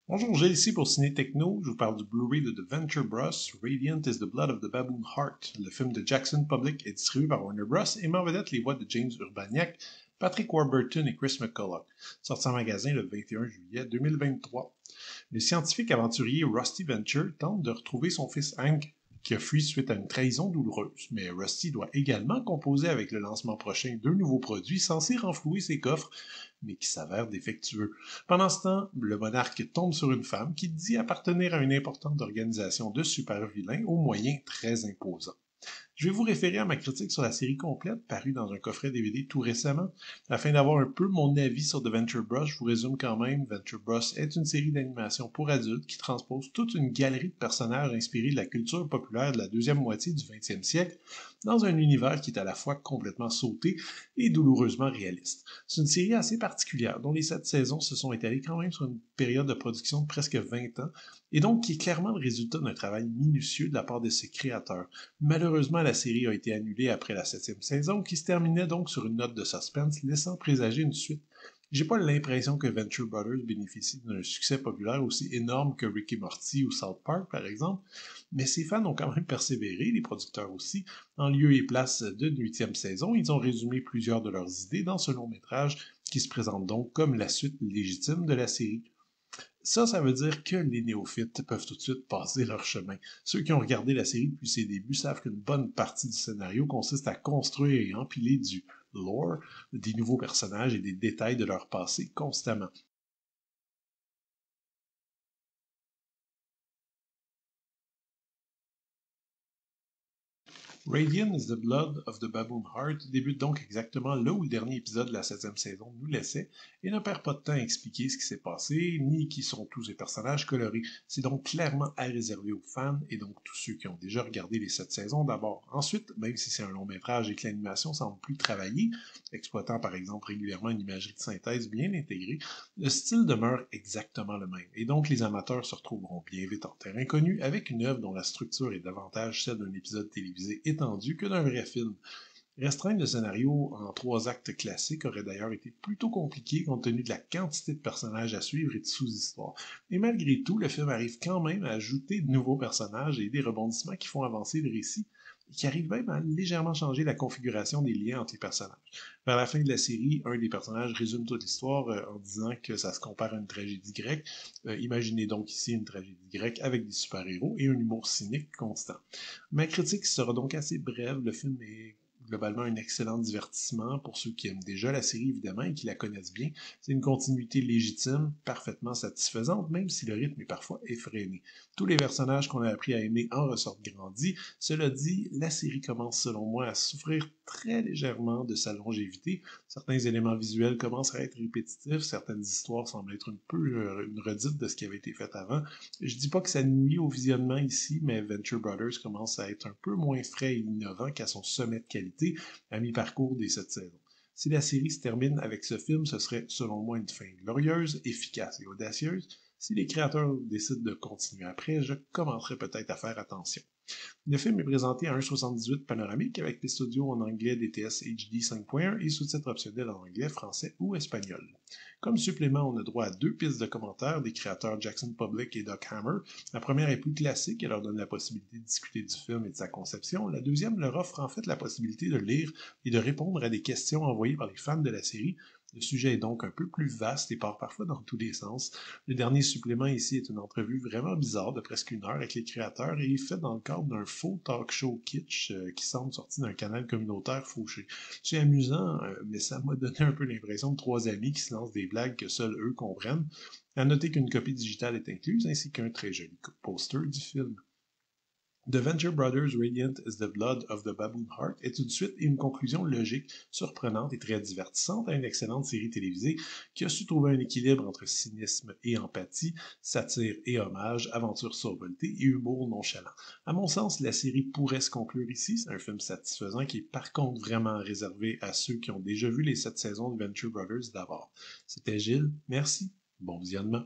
Bonjour, Gilles ici pour Ciné Techno. Je vous parle du Blu-ray de The Venture Bros. Radiant is the Blood of the Baboon Heart. Le film de Jackson Public est distribué par Warner Bros. Et met en vedette les voix de James Urbaniak, Patrick Warburton et Chris McCulloch. Sorti en magasin le 21 juillet 2023. Le scientifique aventurier Rusty Venture tente de retrouver son fils Hank, qui a fui suite à une trahison douloureuse. Mais Rusty doit également composer avec le lancement prochain deux nouveaux produits censés renflouer ses coffres, mais qui s'avèrent défectueux. Pendant ce temps, le monarque tombe sur une femme qui dit appartenir à une importante organisation de super-vilains aux moyens très imposants. Je vais vous référer à ma critique sur la série complète, parue dans un coffret DVD tout récemment. Afin d'avoir un peu mon avis sur The Venture Bros, je vous résume quand même. Venture Bros est une série d'animation pour adultes qui transpose toute une galerie de personnages inspirés de la culture populaire de la deuxième moitié du 20e siècle dans un univers qui est à la fois complètement sauté et douloureusement réaliste. C'est une série assez particulière, dont les 7 saisons se sont étalées quand même sur une période de production de presque 20 ans, et donc qui est clairement le résultat d'un travail minutieux de la part de ses créateurs. Malheureusement, la série a été annulée après la 7e saison, qui se terminait donc sur une note de suspense, laissant présager une suite. J'ai pas l'impression que Venture Brothers bénéficie d'un succès populaire aussi énorme que Rick et Morty ou South Park, par exemple, mais ses fans ont quand même persévéré, les producteurs aussi. En lieu et place de 8e saison, ils ont résumé plusieurs de leurs idées dans ce long métrage, qui se présente donc comme la suite légitime de la série. Ça veut dire que les néophytes peuvent tout de suite passer leur chemin. Ceux qui ont regardé la série depuis ses débuts savent qu'une bonne partie du scénario consiste à construire et empiler du lore, des nouveaux personnages et des détails de leur passé constamment. Radiant is the Blood of the Baboon Heart débute donc exactement là où le dernier épisode de la 7e saison nous laissait et ne perd pas de temps à expliquer ce qui s'est passé ni qui sont tous ces personnages colorés. C'est donc clairement à réserver aux fans et donc tous ceux qui ont déjà regardé les 7 saisons d'abord. Ensuite, même si c'est un long métrage et que l'animation semble plus travaillée, exploitant par exemple régulièrement une imagerie de synthèse bien intégrée, le style demeure exactement le même et donc les amateurs se retrouveront bien vite en terrain connu avec une œuvre dont la structure est davantage celle d'un épisode télévisé étendu que d'un vrai film. Restreindre le scénario en 3 actes classiques aurait d'ailleurs été plutôt compliqué compte tenu de la quantité de personnages à suivre et de sous-histoires. Et malgré tout, le film arrive quand même à ajouter de nouveaux personnages et des rebondissements qui font avancer le récit et qui arrivent même à légèrement changer la configuration des liens entre les personnages. Vers la fin de la série, un des personnages résume toute l'histoire en disant que ça se compare à une tragédie grecque. Imaginez donc ici une tragédie grecque avec des super-héros et un humour cynique constant. Ma critique sera donc assez brève. Le film est globalement un excellent divertissement pour ceux qui aiment déjà la série évidemment et qui la connaissent bien. C'est une continuité légitime, parfaitement satisfaisante, même si le rythme est parfois effréné. Tous les personnages qu'on a appris à aimer en ressortent grandis. Cela dit, la série commence selon moi à souffrir très légèrement de sa longévité. Certains éléments visuels commencent à être répétitifs, certaines histoires semblent être un peu une redite de ce qui avait été fait avant. Je dis pas que ça nuit au visionnement ici, mais Venture Brothers commence à être un peu moins frais et innovant qu'à son sommet de qualité à mi-parcours des 7 saisons. Si la série se termine avec ce film, ce serait selon moi une fin glorieuse, efficace et audacieuse. Si les créateurs décident de continuer après, je commencerai peut-être à faire attention. Le film est présenté à 1,78 panoramique avec les studios en anglais DTS HD 5.1 et sous-titres optionnels en anglais, français ou espagnol. Comme supplément, on a droit à 2 pistes de commentaires des créateurs Jackson Public et Doc Hammer. La première est plus classique, elle leur donne la possibilité de discuter du film et de sa conception. La deuxième leur offre en fait la possibilité de lire et de répondre à des questions envoyées par les fans de la série. Le sujet est donc un peu plus vaste et part parfois dans tous les sens. Le dernier supplément ici est une entrevue vraiment bizarre de presque 1 heure avec les créateurs et est faite dans le cadre d'un faux talk show kitsch qui semble sorti d'un canal communautaire fauché. C'est amusant, mais ça m'a donné un peu l'impression de 3 amis qui se lancent des blagues que seuls eux comprennent. À noter qu'une copie digitale est incluse ainsi qu'un très joli poster du film. The Venture Brothers Radiant is the Blood of the Baboon Heart est une suite et une conclusion logique, surprenante et très divertissante à une excellente série télévisée qui a su trouver un équilibre entre cynisme et empathie, satire et hommage, aventure survoltée et humour nonchalant. À mon sens, la série pourrait se conclure ici. C'est un film satisfaisant qui est par contre vraiment réservé à ceux qui ont déjà vu les 7 saisons de Venture Brothers d'abord. C'était Gilles, merci, bon visionnement.